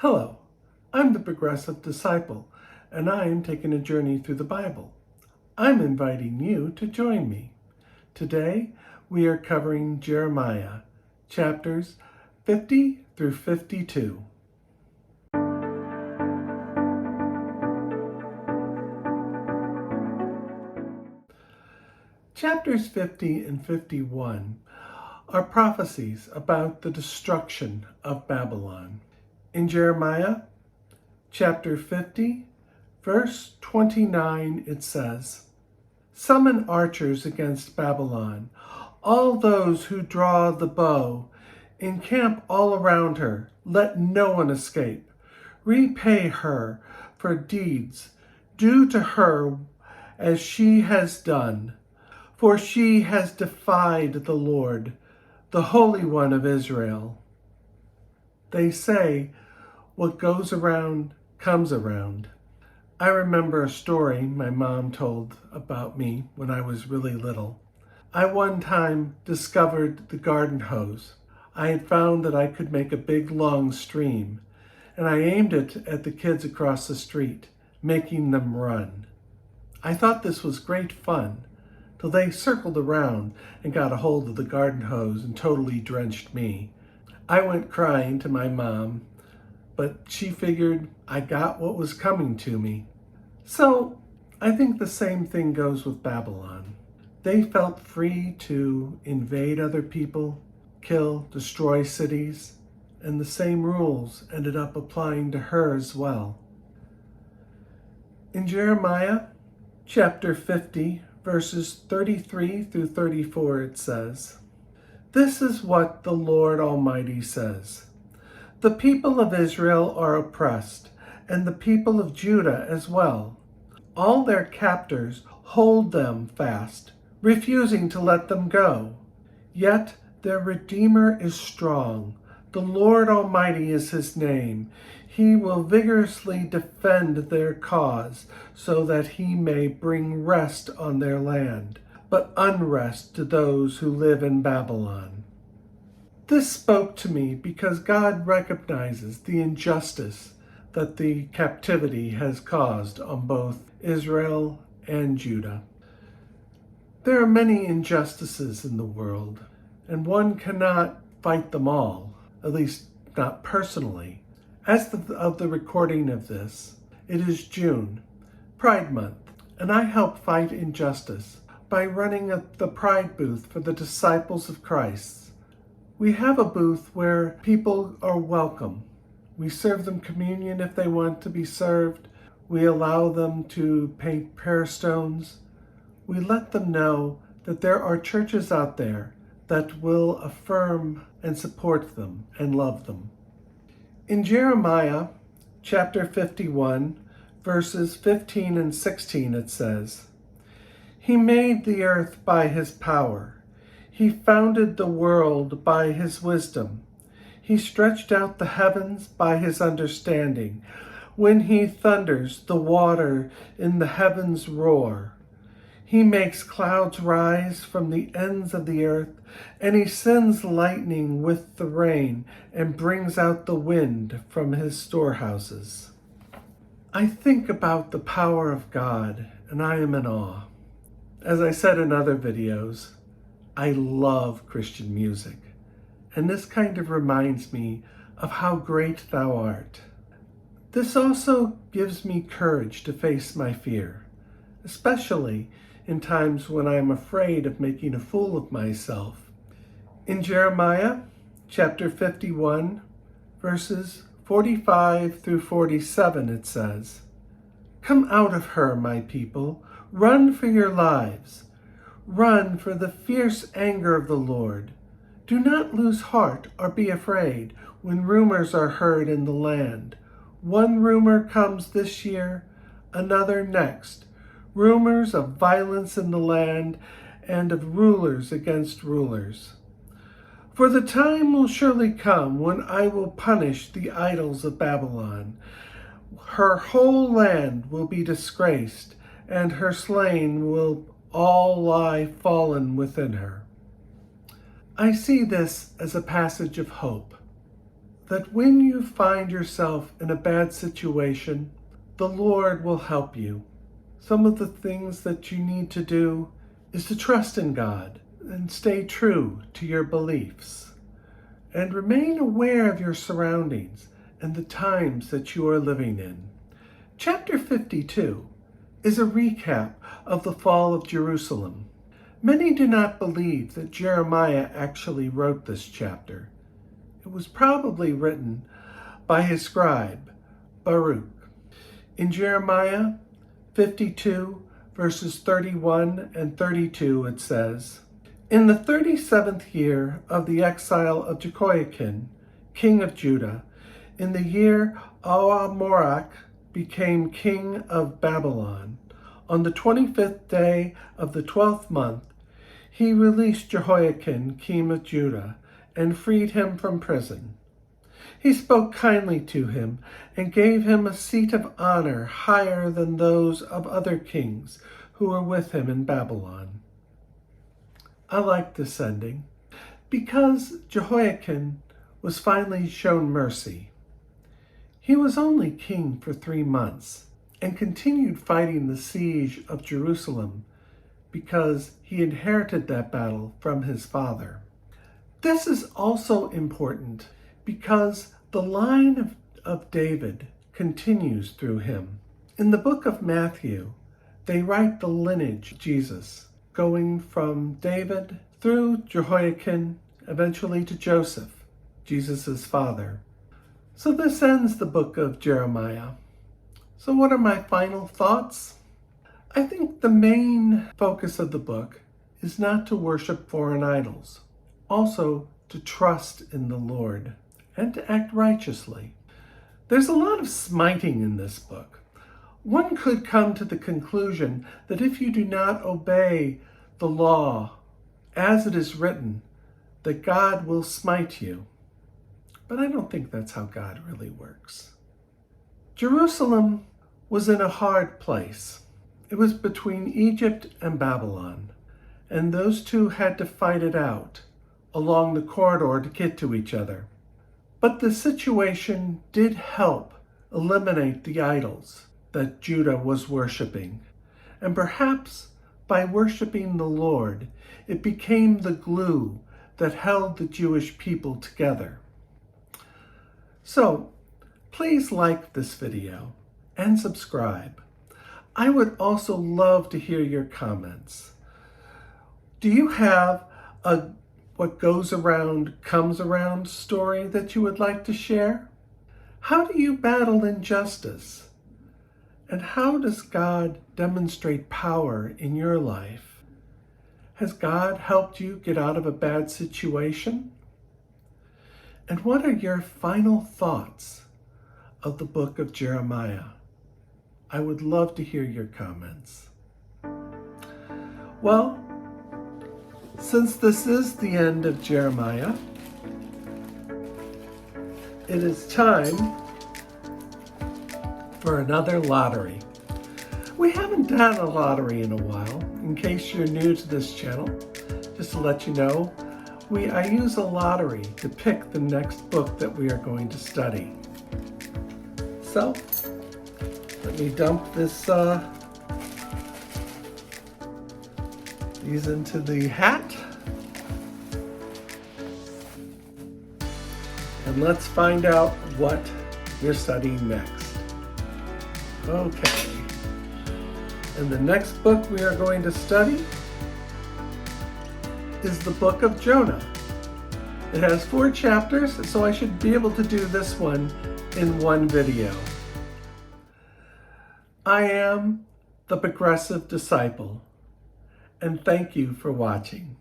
Hello, I'm the Progressive Disciple, and I am taking a journey through the Bible. I'm inviting you to join me. Today, we are covering Jeremiah, chapters 50 through 52. Chapters 50 and 51 are prophecies about the destruction of Babylon. In Jeremiah chapter 50, verse 29, it says, "Summon archers against Babylon, all those who draw the bow. Encamp all around her, let no one escape. Repay her for deeds. Do to her as she has done, for she has defied the Lord, the Holy One of Israel." They say, what goes around comes around. I remember a story my mom told about me when I was really little. I one time discovered the garden hose. I had found that I could make a big long stream, and I aimed it at the kids across the street, making them run. I thought this was great fun, till they circled around and got a hold of the garden hose and totally drenched me. I went crying to my mom, but she figured I got what was coming to me. So I think the same thing goes with Babylon. They felt free to invade other people, kill, destroy cities, and the same rules ended up applying to her as well. In Jeremiah chapter 50, verses 33 through 34, it says, "This is what the Lord Almighty says. The people of Israel are oppressed, and the people of Judah as well. All their captors hold them fast, refusing to let them go. Yet their Redeemer is strong. The Lord Almighty is his name. He will vigorously defend their cause, so that he may bring rest on their land, but unrest to those who live in Babylon." This spoke to me because God recognizes the injustice that the captivity has caused on both Israel and Judah. There are many injustices in the world, and one cannot fight them all, at least not personally. As of the recording of this, it is June, Pride Month, and I help fight injustice by running the Pride booth for the Disciples of Christ. We have a booth where people are welcome. We serve them communion if they want to be served. We allow them to paint prayer stones. We let them know that there are churches out there that will affirm and support them and love them. In Jeremiah chapter 51, verses 15 and 16, it says, "He made the earth by his power. He founded the world by his wisdom. He stretched out the heavens by his understanding. When he thunders, the water in the heavens roar. He makes clouds rise from the ends of the earth, and he sends lightning with the rain and brings out the wind from his storehouses." I think about the power of God, and I am in awe. As I said in other videos, I love Christian music, and this kind of reminds me of how great thou art. This also gives me courage to face my fear, especially in times when I am afraid of making a fool of myself. In Jeremiah chapter 51, verses 45 through 47, it says, "Come out of her, my people, run for your lives. Run for the fierce anger of the Lord. Do not lose heart or be afraid when rumors are heard in the land. One rumor comes this year, another next. Rumors of violence in the land and of rulers against rulers. For the time will surely come when I will punish the idols of Babylon. Her whole land will be disgraced, and her slain will all lie fallen within her." I see this as a passage of hope. that when you find yourself in a bad situation, the Lord will help you. Some of the things that you need to do is to trust in God and stay true to your beliefs and remain aware of your surroundings and the times that you are living in. Chapter 52 is a recap of the fall of Jerusalem. Many do not believe that Jeremiah actually wrote this chapter. It was probably written by his scribe, Baruch. In Jeremiah 52, verses 31 and 32, it says, "In the 37th year of the exile of Jehoiakim, king of Judah, in the year Ahmorach became king of Babylon, on the 25th day of the 12th month, he released Jehoiakim, king of Judah, and freed him from prison. He spoke kindly to him and gave him a seat of honor higher than those of other kings who were with him in Babylon." I like this ending because Jehoiakim was finally shown mercy. He was only king for 3 months and continued fighting the siege of Jerusalem because he inherited that battle from his father. This is also important because the line of David continues through him. In the book of Matthew, they write the lineage of Jesus, going from David through Jehoiakim, eventually to Joseph, Jesus' father. So this ends the book of Jeremiah. So what are my final thoughts? I think the main focus of the book is not to worship foreign idols, also to trust in the Lord and to act righteously. There's a lot of smiting in this book. One could come to the conclusion that if you do not obey the law as it is written, that God will smite you. But I don't think that's how God really works. Jerusalem was in a hard place. It was between Egypt and Babylon, and those two had to fight it out along the corridor to get to each other. But the situation did help eliminate the idols that Judah was worshiping, and perhaps by worshiping the Lord, it became the glue that held the Jewish people together. So, please like this video and subscribe. I would also love to hear your comments. Do you have a what goes around comes around story that you would like to share? How do you battle injustice? And how does God demonstrate power in your life? Has God helped you get out of a bad situation? And what are your final thoughts of the book of Jeremiah? I would love to hear your comments. Well, since this is the end of Jeremiah, it is time for another lottery. We haven't done a lottery in a while. In case you're new to this channel, just to let you know, I use a lottery to pick the next book that we are going to study. So, let me dump these into the hat. And let's find out what we're studying next. Okay. And the next book we are going to study is the book of Jonah. It has 4 chapters, so I should be able to do this one in one video. I am the Progressive Disciple, and thank you for watching.